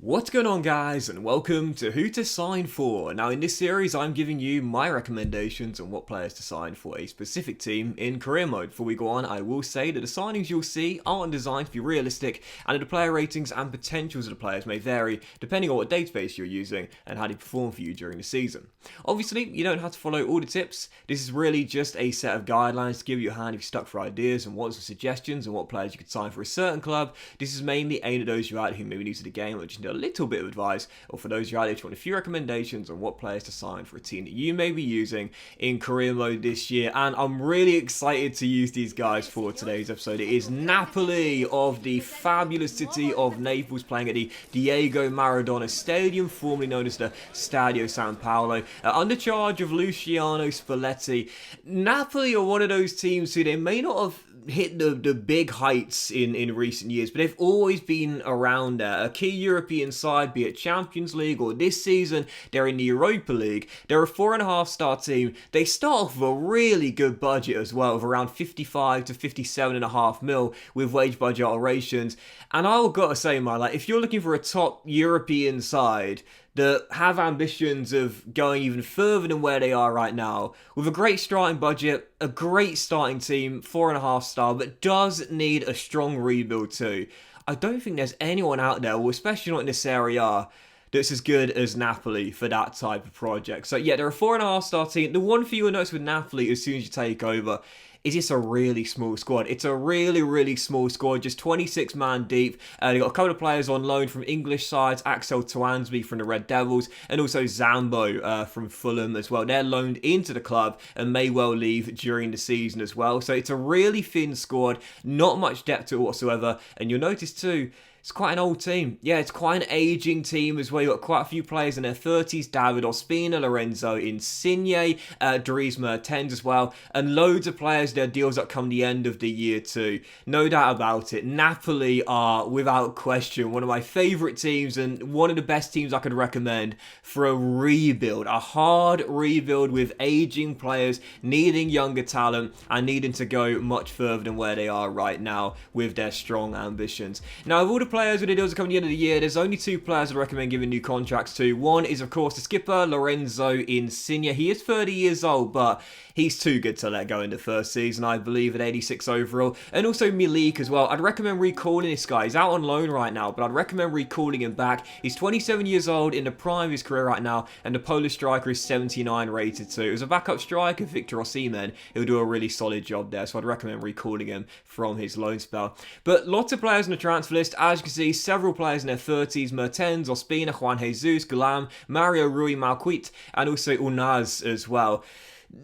What's going on, guys, and welcome to Who to Sign For. Now in this series I'm giving you my recommendations on what players to sign for a specific team in career mode. Before we go on, I will say that the signings you'll see aren't designed to be realistic, and that the player ratings and potentials of the players may vary depending on what database you're using and how they perform for you during the season. Obviously, you don't have to follow all the tips. This is really just a set of guidelines to give you a hand if you're stuck for ideas and wants for suggestions on what players you could sign for a certain club. This is mainly aimed at those of you out who may be new to the game, which a little bit of advice, or for those of you out there who want a few recommendations on what players to sign for a team that you may be using in career mode this year. And I'm really excited to use these guys for today's episode. It is Napoli of the fabulous city of Naples playing at the Diego Maradona Stadium, formerly known as the Stadio San Paolo, under charge of Luciano Spalletti. Napoli are one of those teams who they may not have hit the big heights in recent years, but they've always been around there. A key European side, be it Champions League or this season, they're in the Europa League. They're a 4.5-star team. They start off with a really good budget as well, of around 55 to 57.5 mil with wage budget alterations. And I've got to say, man, like, if you're looking for a top European side that have ambitions of going even further than where they are right now, with a great starting budget, a great starting team, 4.5-star, but does need a strong rebuild too. I don't think there's anyone out there, well, especially not in this area, that's as good as Napoli for that type of project. So yeah, they're a 4.5-star team. The one thing you'll notice with Napoli as soon as you take over is it's a really small squad. It's a really small squad, just 26 man deep. They've got a couple of players on loan from English sides, Axel Twansby from the Red Devils, and also Zambo from Fulham as well. They're loaned into the club and may well leave during the season as well. So it's a really thin squad, not much depth to it whatsoever. And you'll notice too, it's quite an old team. Yeah, it's quite an aging team as well. You've got quite a few players in their 30s. David Ospina, Lorenzo Insigne, Dries Mertens as well. And loads of players, their deals that come the end of the year too. No doubt about it. Napoli are, without question, one of my favourite teams and one of the best teams I could recommend for a rebuild. A hard rebuild with aging players, needing younger talent and needing to go much further than where they are right now with their strong ambitions. Now, of all the players with the deals that come at the end of the year, there's only two players I'd recommend giving new contracts to. One is, of course, the skipper, Lorenzo Insigne. He is 30 years old, but he's too good to let go in the first season, I believe, at 86 overall. And also Milik as well. I'd recommend recalling this guy. He's out on loan right now, but I'd recommend recalling him back. He's 27 years old, in the prime of his career right now, and the Polish striker is 79 rated too. As a backup striker, Victor Osimhen, he'll do a really solid job there, so I'd recommend recalling him from his loan spell. But lots of players on the transfer list. As you can see, several players in their 30s, Mertens, Ospina, Juan Jesus, Gulam, Mario Rui Malquit, and also Unaz as well.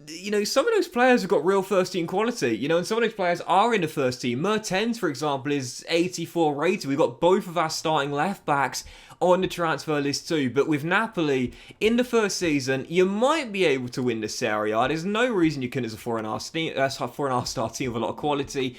You know, some of those players have got real first team quality, you know, and some of those players are in the first team. Mertens, for example, is 84 rated. We've got both of our starting left backs on the transfer list too. But with Napoli, in the first season, you might be able to win the Serie A. There's no reason you couldn't as a 4.5-star team with a lot of quality.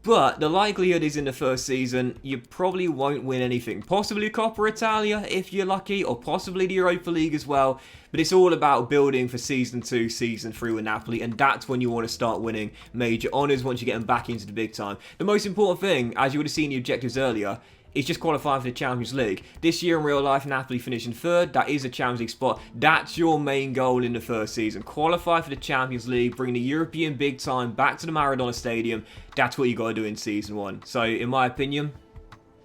But the likelihood is in the first season, you probably won't win anything. Possibly Coppa Italia if you're lucky, or possibly the Europa League as well. But it's all about building for Season 2, Season 3 with Napoli, and that's when you want to start winning major honours once you get them back into the big time. The most important thing, as you would have seen the objectives earlier, is just qualifying for the Champions League. This year in real life, Napoli finishing third. That is a Champions League spot. That's your main goal in the first season. Qualify for the Champions League, bring the European big time back to the Maradona Stadium. That's what you got to do in Season 1. So, in my opinion,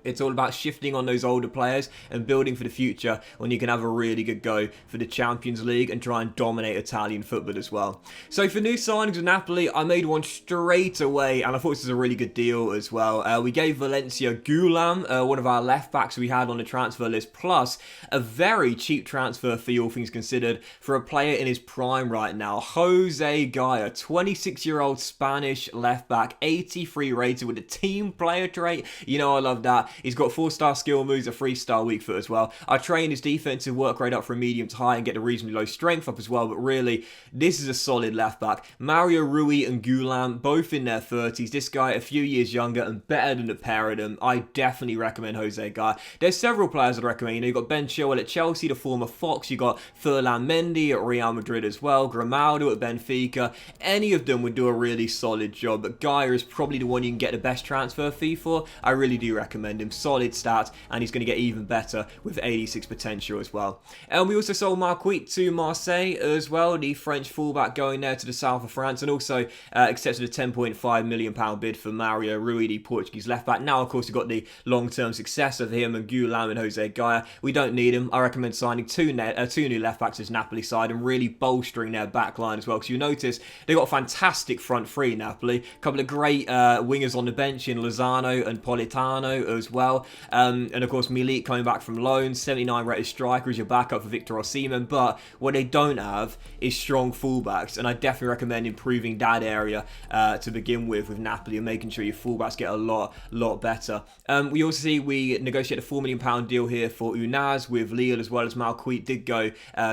it's all about shifting on those older players and building for the future when you can have a really good go for the Champions League and try and dominate Italian football as well. So for new signings with Napoli, I made one straight away, and I thought this was a really good deal as well. We gave Valencia Gulam, one of our left backs we had on the transfer list, plus a very cheap transfer fee, all things considered, for a player in his prime right now. Jose Gaia, 26-year-old Spanish left back, 83 rated with a team player trait. You know I love that. He's got 4-star skill moves, a 3-star weak foot as well. I train his defensive work rate up from medium to high and get a reasonably low strength up as well, but really, this is a solid left back. Mario Rui and Gulam, both in their 30s. This guy a few years younger and better than the pair of them. I definitely recommend Jose Gaia. There's several players I'd recommend. You know, you've got Ben Chilwell at Chelsea, the former Fox. You've got Ferland Mendy at Real Madrid as well. Grimaldo at Benfica. Any of them would do a really solid job, but Gaia is probably the one you can get the best transfer fee for. I really do recommend him. him. Solid stats, and he's going to get even better with 86 potential as well. And we also sold Marquis to Marseille as well, the French fullback going there to the south of France, and also accepted a £10.5 million bid for Mario Rui, the Portuguese left back. Now, of course, we've got the long-term success of him and Gulam and Jose Gaia. We don't need him. I recommend signing two new left backs as Napoli side and really bolstering their back line as well, because you notice they've got a fantastic front three, Napoli. A couple of great wingers on the bench in Lozano and Politano as well. And of course, Milik coming back from loan, 79 rated striker as your backup for Victor Osimhen. But what they don't have is strong fullbacks, and I definitely recommend improving that area to begin with Napoli, and making sure your fullbacks get a lot better. We also see we negotiated a £4 million deal here for Unaz with Lille, as well as Marquis did go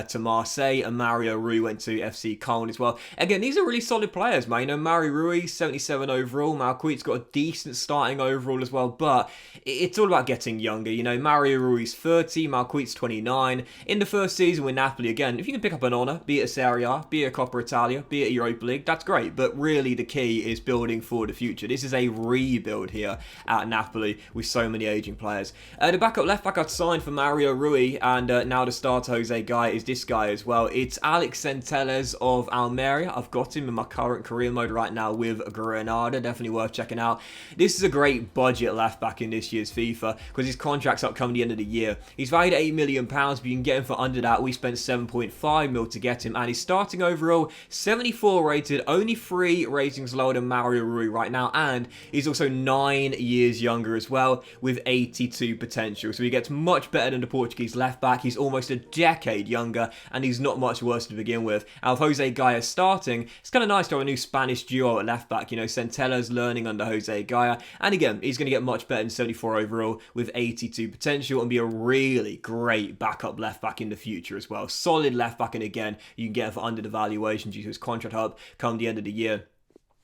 to Marseille, and Mario Rui went to FC Köln as well. Again, these are really solid players, man. You know, Mario Rui, 77 overall. Marquis got a decent starting overall as well, but it's all about getting younger. You know, Mario Rui's 30, Marquis 29. In the first season with Napoli, again, if you can pick up an honour, be it a Serie A, be it a Coppa Italia, be it a Europa League, that's great. But really, the key is building for the future. This is a rebuild here at Napoli with so many aging players. The backup left back I'd signed for Mario Rui, and now the starter Jose Gaia is this guy as well. It's Alex Centellas of Almeria. I've got him in my current career mode right now with Granada. Definitely worth checking out. This is a great budget left back in this year's FIFA because his contract's up coming the end of the year. He's valued at £8 million, but you can get him for under that. We spent 7.5 mil to get him, and he's starting overall 74 rated, only 3 ratings lower than Mario Rui right now, and he's also 9 years younger as well with 82 potential. So he gets much better than the Portuguese left back. He's almost a decade younger, and he's not much worse to begin with. And with Jose Gaia starting, it's kind of nice to have a new Spanish duo at left back. You know, Centellas learning under Jose Gaia, and again, he's going to get much better than 74 overall with 82 potential and be a really great backup left back in the future as well. Solid left back, and again, you can get him for under the valuation due to his contract up come the end of the year.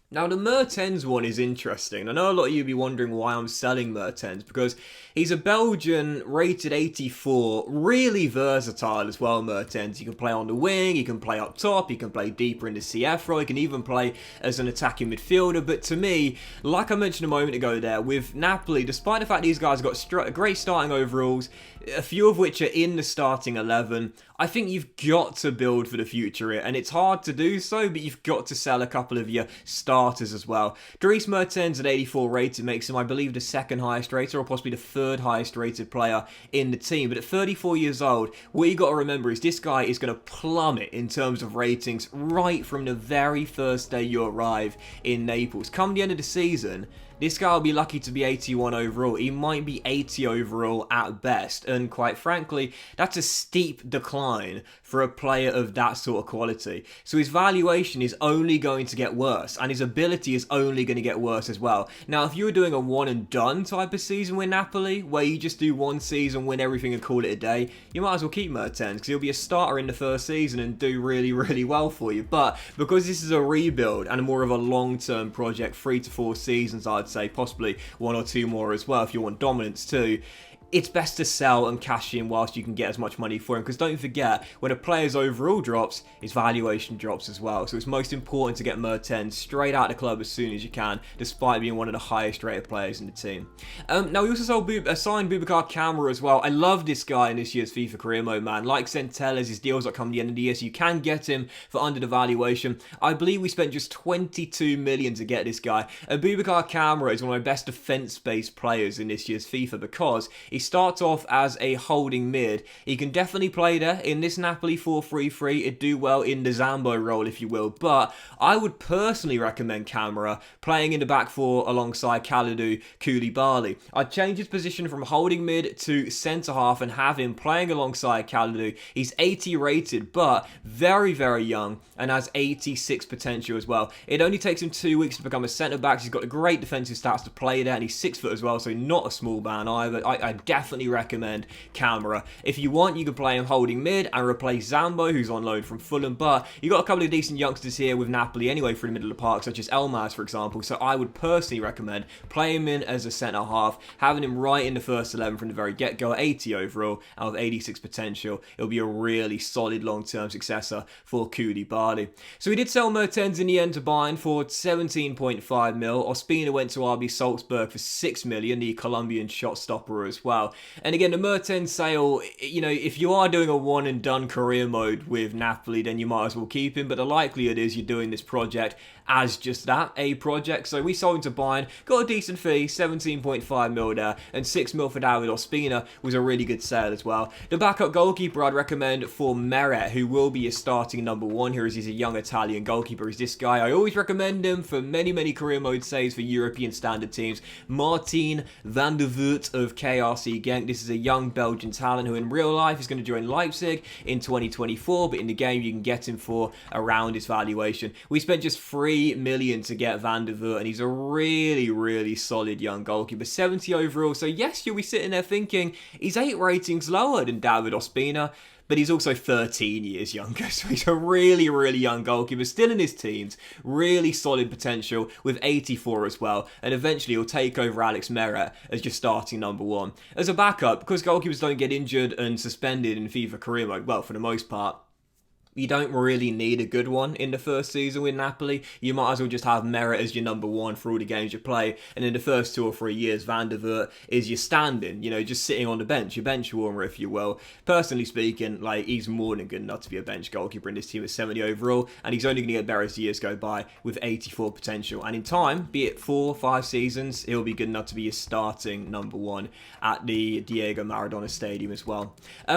Now, the Mertens one is interesting. I know a lot of you will be wondering why I'm selling Mertens, because he's a Belgian, rated 84, really versatile as well, Mertens. You can play on the wing, you can play up top, you can play deeper in the CF role, you can even play as an attacking midfielder. But to me, like I mentioned a moment ago there, with Napoli, despite the fact these guys have got great starting overalls, a few of which are in the starting 11, I think you've got to build for the future here, and it's hard to do so, but you've got to sell a couple of your starters as well. Dries Mertens at 84 rated makes him, I believe, the second highest rated, or possibly the third highest rated player in the team. But at 34 years old, what you got to remember is this guy is going to plummet in terms of ratings right from the very first day you arrive in Naples. Come the end of the season, this guy will be lucky to be 81 overall. He might be 80 overall at best. And quite frankly, that's a steep decline for a player of that sort of quality. So his valuation is only going to get worse, and his ability is only going to get worse as well. Now, if you were doing a one and done type of season with Napoli, where you just do one season, win everything and call it a day, you might as well keep Mertens, because he'll be a starter in the first season and do really, really well for you. But because this is a rebuild and more of a long-term project, 3 to 4 seasons, I'd say, possibly 1 or 2 more as well if you want dominance too, it's best to sell and cash in whilst you can get as much money for him, because don't forget, when a player's overall drops, his valuation drops as well. So it's most important to get Mertens straight out of the club as soon as you can, despite being one of the highest rated players in the team. Now, we also signed Boubacar Kamara as well. I love this guy in this year's FIFA Career Mode, man. Like Centellas, his deals that come at the end of the year, so you can get him for under the valuation. I believe we spent just 22 million to get this guy. Boubacar Kamara is one of my best defense-based players in this year's FIFA, because he starts off as a holding mid. He can definitely play there in this Napoli 4-3-3. It'd do well in the Zambo role, if you will. But I would personally recommend Kamara playing in the back four alongside Kalidou Koulibaly. I'd change his position from holding mid to centre half and have him playing alongside Kalidou. He's 80 rated, but very, very young and has 86 potential as well. It only takes him 2 weeks to become a centre back. He's got a great defensive stats to play there, and he's 6 foot as well, so not a small man either. definitely recommend Camera. If you want, you can play him holding mid and replace Zambo, who's on loan from Fulham, but you got a couple of decent youngsters here with Napoli anyway through the middle of the park, such as Elmas, for example, so I would personally recommend playing him in as a centre-half, having him right in the first 11 from the very get-go at 80 overall, and with 86 potential, it'll be a really solid long-term successor for Koulibaly. So we did sell Mertens in the end to Bayern for 17.5 mil. Ospina went to RB Salzburg for 6 million, the Colombian shot stopper as well. And again, the Mertens sale, you know, if you are doing a one and done career mode with Napoli, then you might as well keep him, but the likelihood is you're doing this project as just that, a project. So we sold him to Bayern, got a decent fee, 17.5 mil there, and 6 mil for David Ospina was a really good sale as well. The backup goalkeeper I'd recommend for Meret, who will be a starting number one here as he's a young Italian goalkeeper, is this guy. I always recommend him for many career mode saves for European standard teams. Martin van der Voort of KRC Genk. This is a young Belgian talent who in real life is going to join Leipzig in 2024, but in the game you can get him for around his valuation. We spent just 3 million to get Van der Voort, and he's a really solid young goalkeeper, 70 overall. So yes, you'll be sitting there thinking he's 8 ratings lower than David Ospina, but he's also 13 years younger, so he's a really young goalkeeper, still in his teens, really solid potential with 84 as well, and eventually he'll take over Alex Meret as your starting number one. As a backup, because goalkeepers don't get injured and suspended in FIFA Career Mode, well, for the most part, you don't really need a good one in the first season with Napoli. You might as well just have Meret as your number one for all the games you play. And in the first 2 or 3 years, Van der Voort is your stand-in, you know, just sitting on the bench, your bench warmer, if you will. Personally speaking, like, he's more than good enough to be a bench goalkeeper in this team at 70 overall. And he's only going to get better as the years go by with 84 potential. And in time, be it 4 or 5 seasons, he'll be good enough to be your starting number one at the Diego Maradona Stadium as well.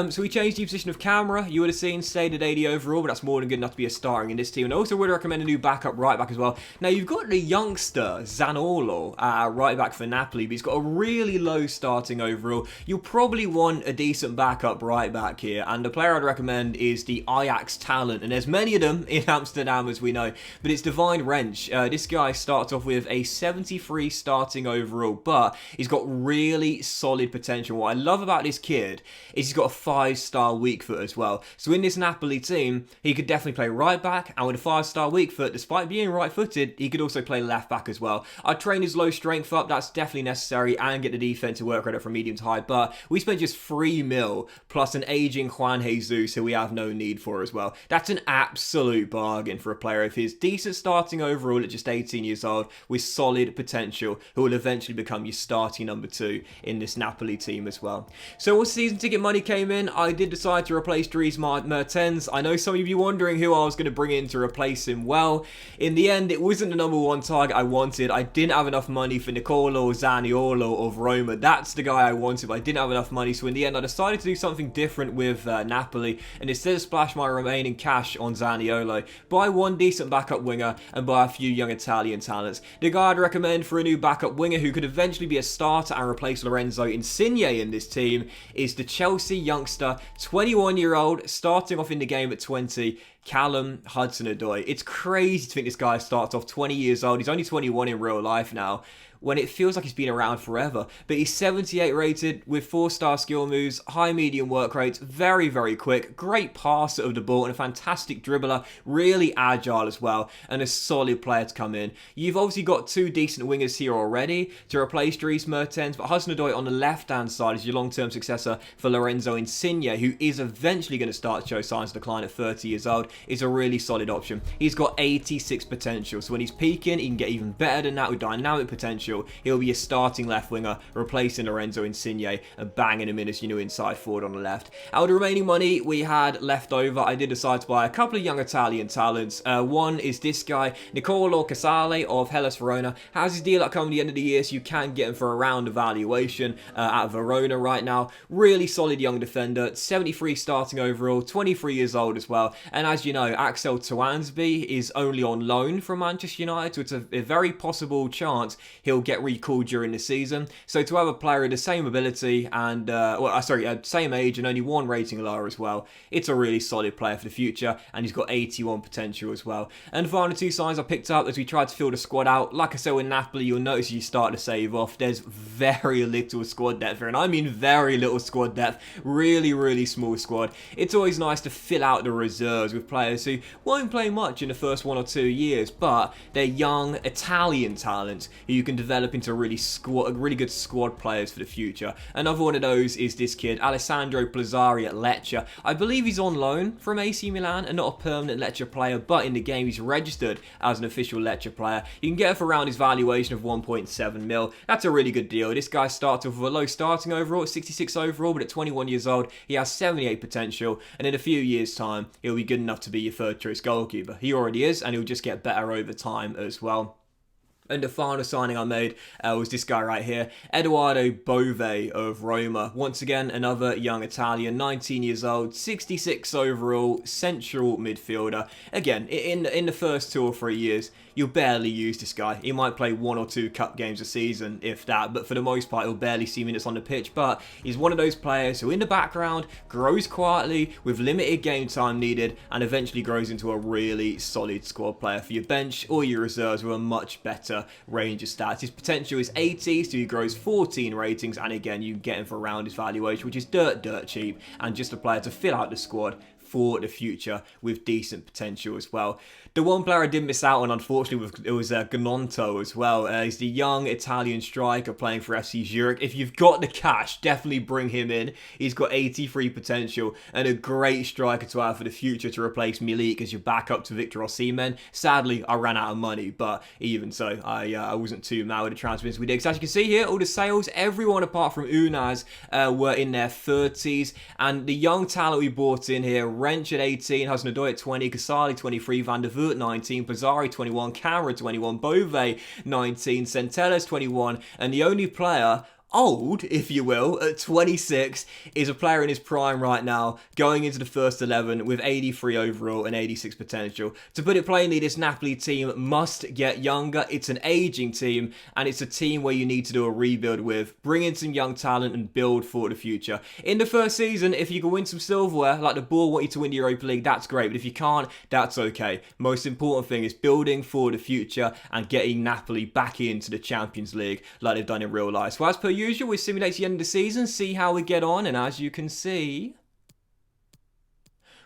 So we changed the position of Camera. You would have seen, stayed at 80 overall. But that's more than good enough to be a starting in this team. And I also would recommend a new backup right back as well. Now, you've got the youngster Zaniolo right back for Napoli, but he's got a really low starting overall. You'll probably want a decent backup right back here, and the player I'd recommend is the Ajax talent, and there's many of them in Amsterdam, as we know, but it's Divine Wrench. This guy starts off with a 73 starting overall, but he's got really solid potential. What I love about this kid is he's got a 5-star weak foot as well. So in this Napoli team, he could definitely play right back, and with a 5-star weak foot, despite being right-footed, he could also play left back as well. I'd train his low strength up, that's definitely necessary, and get the defensive work rate up from medium to high, but we spent just 3 mil plus an aging Juan Jesus who we have no need for as well. That's an absolute bargain for a player of his decent starting overall at just 18 years old with solid potential, who will eventually become your starting number 2 in this Napoli team as well. So once season ticket money came in, I did decide to replace Dries Mertens. I know some of you wondering who I was going to bring in to replace him. Well, in the end, it wasn't the number 1 target I wanted. I didn't have enough money for Nicolo Zaniolo of Roma. That's the guy I wanted, but I didn't have enough money. So in the end, I decided to do something different with Napoli, and instead of splash my remaining cash on Zaniolo, buy 1 decent backup winger and buy a few young Italian talents. The guy I'd recommend for a new backup winger who could eventually be a starter and replace Lorenzo Insigne in this team is the Chelsea youngster, 21-year-old, starting off in the game at 20, Callum Hudson-Odoi. It's crazy to think this guy starts off 20 years old. He's only 21 in real life now, when it feels like he's been around forever. But he's 78 rated with 4-star skill moves, high medium work rates, very quick, great passer of the ball, and a fantastic dribbler, really agile as well, and a solid player to come in. You've obviously got 2 decent wingers here already to replace Dries Mertens, but Hudson-Odoi on the left-hand side is your long-term successor for Lorenzo Insigne, who is eventually going to start to show signs of decline at 30 years old, is a really solid option. He's got 86 potential, so when he's peaking, he can get even better than that with dynamic potential. He'll be a starting left winger, replacing Lorenzo Insigne and banging him in as your new inside forward on the left. Out of the remaining money we had left over, I did decide to buy a couple of young Italian talents. One is this guy, Nicolo Casale of Hellas Verona. Has his deal up coming the end of the year, so you can get him for around a valuation at Verona right now. Really solid young defender, 73 starting overall, 23 years old as well. And as you know, Axel Tuansby is only on loan from Manchester United, so it's a very possible chance he'll he'll get recalled during the season. So to have a player of the same ability and, same age and only one rating lower as well, it's a really solid player for the future, and he's got 81 potential as well. And the final two signs I picked up as we tried to fill the squad out, like I said with Napoli, you'll notice you start to save off. There's very little squad depth here, and I mean very little squad depth. Really, really small squad. It's always nice to fill out the reserves with players who won't play much in the first 1 or 2 years, but they're young Italian talents who you can develop into really good squad players for the future. Another one of those is this kid, Alessandro Plazzari at Lecce. I believe he's on loan from AC Milan and not a permanent Lecce player, but in the game he's registered as an official Lecce player. You can get it for around his valuation of 1.7 mil. That's a really good deal. This guy starts with a low starting overall at 66 overall, but at 21 years old, he has 78 potential, and in a few years' time, he'll be good enough to be your third choice goalkeeper. He already is, and he'll just get better over time as well. And the final signing I made was this guy right here, Eduardo Bove of Roma. Once again, another young Italian, 19 years old, 66 overall, central midfielder. Again, in the first 2 or 3 years, you'll barely use this guy. He might play 1 or 2 cup games a season, if that, but for the most part, he'll barely see minutes on the pitch. But he's one of those players who, in the background, grows quietly with limited game time needed, and eventually grows into a really solid squad player for your bench or your reserves with a much better range of stats. His potential is 80, so he grows 14 ratings, and again, you can get him for around his valuation, which is dirt cheap, and just a player to fill out the squad for the future with decent potential as well. The one player I did miss out on, unfortunately, was Gnonto as well. He's the young Italian striker playing for FC Zurich. If you've got the cash, definitely bring him in. He's got 83 potential and a great striker to have for the future to replace Milik as your backup to Victor Osimhen. Sadly, I ran out of money, but even so, I wasn't too mad with the transfers we did. Because as you can see here, all the sales, everyone apart from Unaz were in their 30s. And the young talent we bought in here, Wrench at 18, Husnadoy at 20, Casali 23, Van der Voort 19, Plazzari 21, Camera 21, Bove 19, Centellas 21, and the only player old, if you will, at 26, is a player in his prime right now, going into the first 11 with 83 overall and 86 potential. To put it plainly, this Napoli team must get younger. It's an aging team, and it's a team where you need to do a rebuild with. Bring in some young talent and build for the future. In the first season, if you can win some silverware, like the Ball want you to win the Europa League, that's great, but if you can't, that's okay. Most important thing is building for the future and getting Napoli back into the Champions League like they've done in real life. So as per usual, we simulate the end of the season, see how we get on, and as you can see,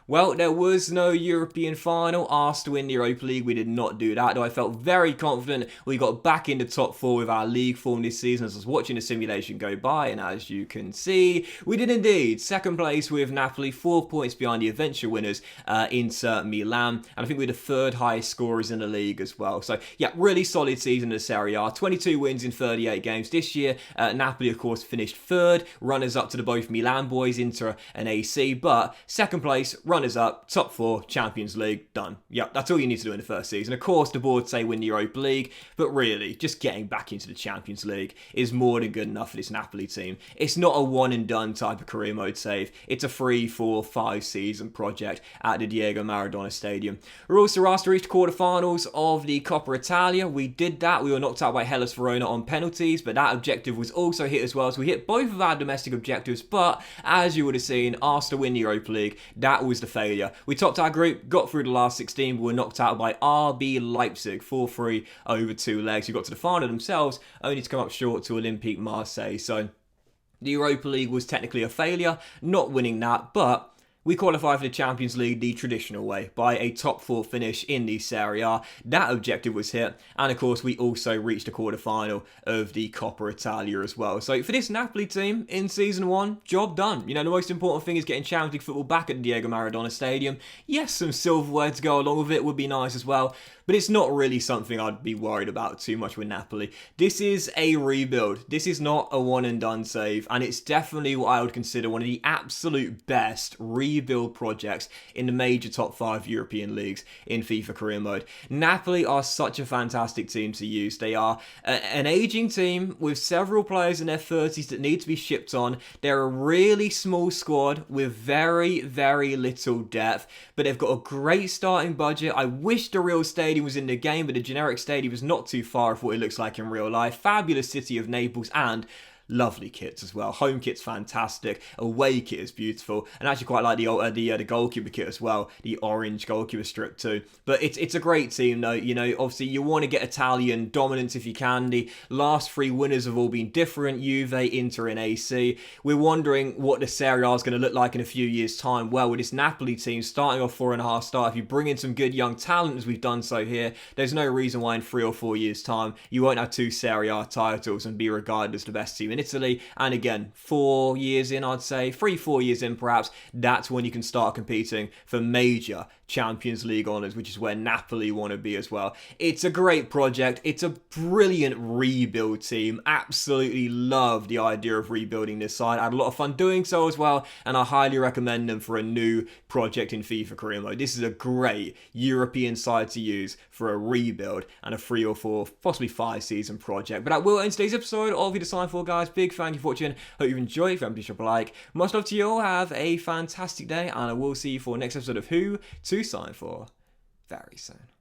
well, there was no European final. Asked to win the Europa League, we did not do that, though I felt very confident we got back in the top 4 with our league form this season as I was watching the simulation go by, and as you can see, we did indeed. Second place with Napoli, 4 points behind the eventual winners, Inter Milan, and I think we're the third highest scorers in the league as well. So yeah, really solid season in the Serie A, 22 wins in 38 games this year. Napoli, of course, finished third, runners up to the both Milan boys, Inter and AC, but second place, runners up, top 4, Champions League, done. Yep, that's all you need to do in the first season. Of course, the board say win the Europa League, but really, just getting back into the Champions League is more than good enough for this Napoli team. It's not a one and done type of career mode save. It's a 3, 4, 5 season project at the Diego Maradona Stadium. We're also asked to reach quarterfinals of the Coppa Italia. We did that. We were knocked out by Hellas Verona on penalties, but that objective was also hit as well. So we hit both of our domestic objectives, but as you would have seen, asked to win the Europa League, that was the failure. We topped our group, got through the last 16, but were knocked out by RB Leipzig, 4-3 over 2 legs, who got to the final themselves, only to come up short to Olympique Marseille. So the Europa League was technically a failure, not winning that, but we qualified for the Champions League the traditional way, by a top 4 finish in the Serie A. That objective was hit, and of course we also reached a quarter-final of the Coppa Italia as well. So for this Napoli team, in Season 1, job done. You know, the most important thing is getting Champions League football back at the Diego Maradona Stadium. Yes, some silverware to go along with it would be nice as well, but it's not really something I'd be worried about too much with Napoli. This is a rebuild. This is not a one-and-done save, and it's definitely what I would consider one of the absolute best rebuild projects in the major top 5 European leagues in FIFA Career Mode. Napoli are such a fantastic team to use. They are an aging team with several players in their 30s that need to be shipped on. They're a really small squad with very, very little depth, but they've got a great starting budget. I wish the real stadium stadium was in the game, but the generic stadium was not too far off what it looks like in real life. Fabulous city of Naples, and lovely kits as well. Home kit's fantastic. Away kit is beautiful, and I actually quite like the goalkeeper kit as well. The orange goalkeeper strip too. But it's a great team though. You know, obviously you want to get Italian dominance if you can. The last 3 winners have all been different: Juve, Inter, and AC. We're wondering what the Serie A is going to look like in a few years' time. Well, with this Napoli team starting off 4.5 star, if you bring in some good young talent as we've done so here, there's no reason why in 3 or 4 years' time you won't have 2 Serie A titles and be regarded as the best team in Italy. And again, 4 years in, I'd say 3-4 years in perhaps, that's when you can start competing for major Champions League honours, which is where Napoli want to be as well. It's a great project. It's a brilliant rebuild team. Absolutely love the idea of rebuilding this side. I had a lot of fun doing so as well, and I highly recommend them for a new project in FIFA Career Mode. This is a great European side to use for a rebuild and a 3 or 4, possibly 5 season project. But that will end today's episode of Who to Sign For, guys. Big thank you for watching. Hope you've enjoyed. If you haven't, please drop a like. Much love to you all. Have a fantastic day, and I will see you for next episode of Who to Sign For very soon.